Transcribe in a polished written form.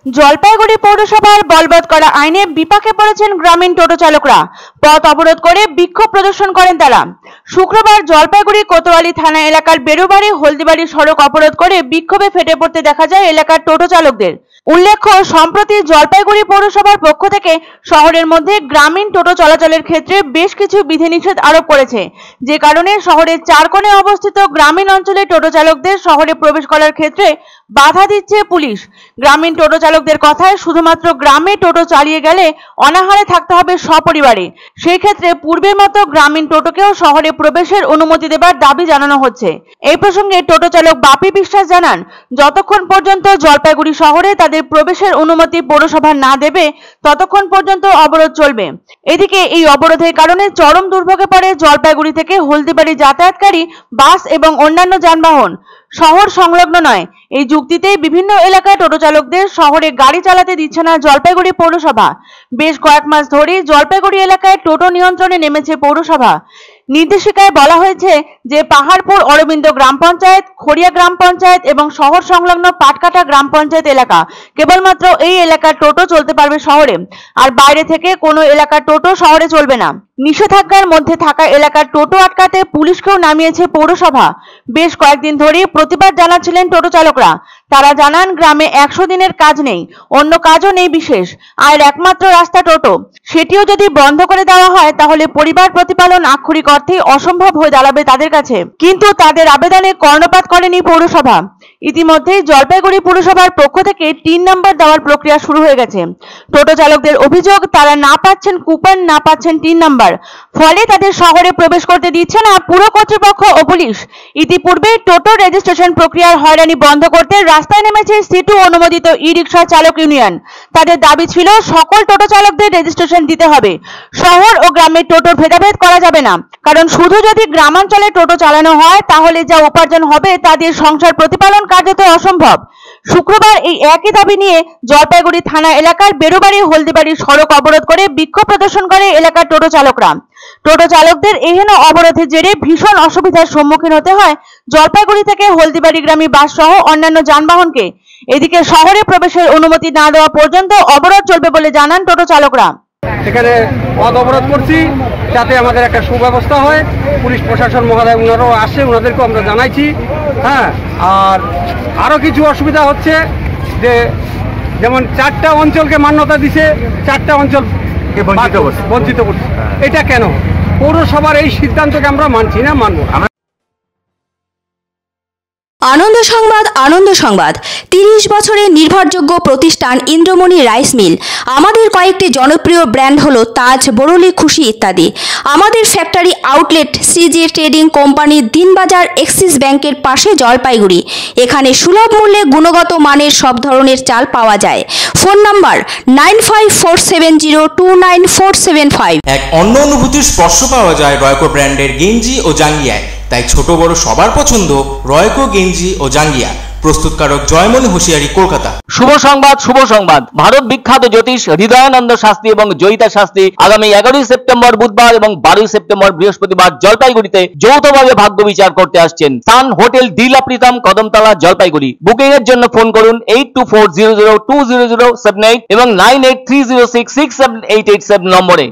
জলপাইগুড়ি পৌরসভার বলবৎ করা আইনে বিপাকে পড়েছেন গ্রামীণ টোটো চালকরা। পথ অবরোধ করে বিক্ষোভ প্রদর্শন করেন তারা। শুক্রবার জলপাইগুড়ি কোতোয়ালি থানা এলাকার বেরুবাড়ি হলদিবাড়ি সড়ক অবরোধ করে বিক্ষোভে ফেটে পড়তে দেখা যায় এলাকার টোটো চালকদের। উল্লেখ্য, সম্প্রতি জলপাইগুড়ি পৌরসভার পক্ষ থেকে শহরের মধ্যে গ্রামীণ টোটো চলাচলের ক্ষেত্রে বেশ কিছু বিধিনিষেধ আরোপ করেছে, যে কারণে শহরের চার কোণে অবস্থিত গ্রামীণ অঞ্চলে টোটো চালকদের শহরে প্রবেশ করার ক্ষেত্রে বাধা দিচ্ছে পুলিশ। গ্রামীণ টোটো চালকদের কথায়, শুধুমাত্র গ্রামে টোটো চালিয়ে গেলে অনাহারে থাকতে হবে সপরিবারে। সেই ক্ষেত্রে পূর্বের মতো গ্রামীণ টোটোকেও শহরে প্রবেশের অনুমতি দেবার দাবি জানানো হচ্ছে। এই প্রসঙ্গে টোটো চালক বাপি বিশ্বাস জানান, যতক্ষণ পর্যন্ত জলপাইগুড়ি শহরে তাদের প্রবেশের অনুমতি পৌরসভা না দেবে ততক্ষণ পর্যন্ত অবরোধ চলবে। এদিকে এই অবরোধের কারণে চরম দুর্ভোগে পড়ে জলপাইগুড়ি থেকে হলদিবাড়ি যাতায়াতকারী বাস এবং অন্যান্য যানবাহন। শহর সংলগ্ন নয়, এই যুক্তিতে বিভিন্ন এলাকায় টোটো চালকদের শহরে গাড়ি চালাতে দিচ্ছে না জলপাইগুড়ি পৌরসভা। বেশ কয়েক মাস ধরেই জলপাইগুড়ি এলাকায় টোটো নিয়ন্ত্রণে নেমেছে পৌরসভা। নির্দেশিকায় বলা হয়েছে যে পাহাড়পুর অরবিন্দ গ্রাম পঞ্চায়েত, খড়িয়া গ্রাম পঞ্চায়েত এবং শহর সংলগ্ন পাটকাটা গ্রাম পঞ্চায়েত এলাকা, কেবলমাত্র এই এলাকার টোটো চলতে পারবে শহরে, আর বাইরে থেকে কোনো এলাকার টোটো শহরে চলবে না। নিষেধাজ্ঞার মধ্যে থাকা এলাকার টোটো আটকাতে পুলিশকেও নামিয়েছে পৌরসভা। বেশ কয়েকদিন ধরে প্রতিবাদ জানাচ্ছিলেন টোটো চালকরা। তারা জানান, গ্রামে 100 দিনের কাজ নেই, অন্য কাজও নেই বিশেষ, আর একমাত্র রাস্তা টোটো। সেটিও যদি বন্ধ করে দেওয়া হয় তাহলে পরিবার প্রতিপালন আক্ষরিক অর্থে অসম্ভব হয়ে দাঁড়াবে তাদের কাছে। কিন্তু তাদের আবেদনে কর্ণপাত করেনি পৌরসভা। ইতিমধ্যেই জলপাইগুড়ি পুরসভার পক্ষ থেকে 3 নম্বর দেওয়ার প্রক্রিয়া শুরু হয়ে গেছে। টোটো চালকদের অভিযোগ, তারা না পাচ্ছেন কুপন, না পাচ্ছেন 3 নম্বর, ফলে তাদের শহরে প্রবেশ করতে দিচ্ছে না পুর কর্তৃপক্ষ ও পুলিশ। ইতিপূর্বে টোটো রেজিস্ট্রেশন প্রক্রিয়ার হয়রানি বন্ধ করতে রাস্তায় নেমেছে সিটু অনুমোদিত ই-রিকশা চালক ইউনিয়ন। তাদের দাবি ছিল সকল টোটো চালকদের রেজিস্ট্রেশন দিতে হবে। শহর ও গ্রামের টোটোর ভেদাভেদ করা যাবে না, কারণ শুধু যদি গ্রামাঞ্চলে টোটো চালানো হয় তাহলে যা উপার্জন হবে তাদের সংসার প্রতিপালন কার্যত অসম্ভব। শুক্রবার এই একই দাবি নিয়ে জলপাইগুড়ি থানা এলাকার বেরুবাড়ি হলদিবাড়ি সড়ক অবরোধ করে বিক্ষোভ প্রদর্শন করে এলাকার টোটো চালকরা। টোটো চালকদের এহেন অবরোধের জেরে ভীষণ অসুবিধার সম্মুখীন হতে হয় জলপাইগুড়ি থেকে হলদিবাড়ি গ্রামী বাস সহ অন্যান্য যানবাহনকে। এদিকে শহরে প্রবেশের অনুমতি না দেওয়া পর্যন্ত অবরোধ চলবে বলে জানান টোটো চালকরা। এখানে পথ অবরোধ করছি যাতে আমাদের একটা সুব্যবস্থা হয়। পুলিশ প্রশাসন মহোদয় ওনারাও আসে, ওনাদেরকেও আমরা জানাইছি। হ্যাঁ, আর আরও কিছু অসুবিধা হচ্ছে যে যেমন 4টা অঞ্চলকে মান্যতা দিছে, 4টা অঞ্চল বঞ্চিত করছে। এটা কেন? পৌরসভার এই সিদ্ধান্তকে আমরা মানছি না, মানব। আনন্দ সংবাদ, আনন্দ সংবাদ। 30 বছরের নির্ভরযোগ্য প্রতিষ্ঠান ইন্দ্রমণি রাইস মিল। আমাদের কয়েকটি জনপ্রিয় ব্র্যান্ড হলো তাজ, বরলি, খুশি ইত্যাদি। আমাদের factory outlet CG trading company, Dinbazar, axis ব্যাংকের পাশে জলপাইগুড়ি। এখানে সুলভ মূল্যে গুণগত মানের সব ধরনের চাল পাওয়া যায়। Phone number 9547029475। এক অন্য অনুভূতির স্পর্শ পাওয়া যায় রয়কো ব্র্যান্ডের গেঞ্জি ও জাঙ্গিয়ায়। তাই ছোট বড় সবার পছন্দ রয়কো গেঞ্জি ও জাঙ্গিয়া। প্রস্তুতকারক জয়মনি হোশিয়ারি, কলকাতা। শুভ সংবাদ, শুভ সংবাদ। ভারত বিখ্যাত জ্যোতিষ হৃদয়ানন্দ শাস্ত্রী এবং জয়িতা শাস্ত্রী আগামী 11 সেপ্টেম্বর বুধবার এবং 12 সেপ্টেম্বর বৃহস্পতিবার জলপাইগুড়িতে যৌথভাবে ভাগ্য বিচার করতে আসছেন। সান হোটেল ডিলা প্রীতম, কদমতলা, জলপাইগুড়ি। বুকিং এর জন্য ফোন করুন 8240020078 এবং 9830667887 নম্বরে।